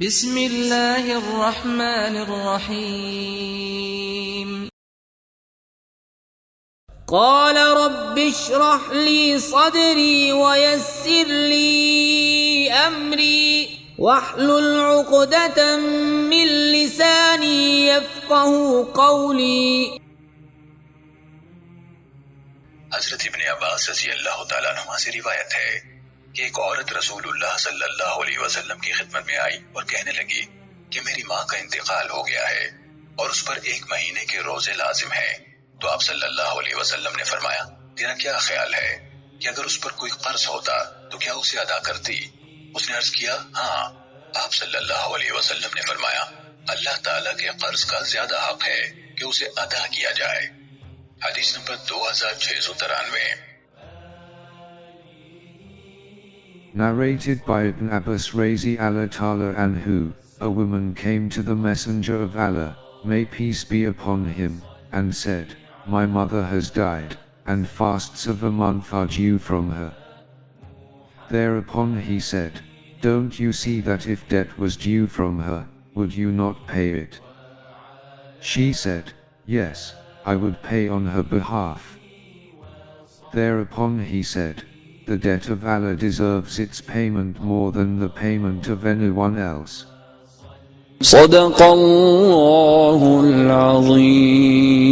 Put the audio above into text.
بسم اللہ الرحمن الرحیم قال رب اشرح لي صدري ويسر لي أمري واحلل عقدة من لساني يفقه قولي. حضرت ابن عباس رضی اللہ تعالیٰ عنہ سے روایت ہے کہ ایک عورت رسول اللہ صلی اللہ علیہ وسلم کی خدمت میں آئی اور کہنے لگی کہ میری ماں کا انتقال ہو گیا ہے اور اس پر 1 مہینے کے روزے لازم ہیں. تو آپ صلی اللہ علیہ وسلم نے فرمایا تیرا کیا خیال ہے کہ اگر اس پر کوئی قرض ہوتا تو کیا اسے ادا کرتی؟ اس نے عرض کیا ہاں. آپ صلی اللہ علیہ وسلم نے فرمایا اللہ تعالیٰ کے قرض کا زیادہ حق ہے کہ اسے ادا کیا جائے. حدیث number 2693. Narrated by Ibn Abbas Razi Allah Ta'ala Anhu, a woman came to the Messenger of Allah, may peace be upon him, and said, my mother has died, and fasts of a month are due from her. Thereupon he said, don't you see that if debt was due from her, would you not pay it? She said, yes, I would pay on her behalf. Thereupon he said, the debt of Allah deserves its payment more than the payment of anyone else. صدق اللہ العظیم.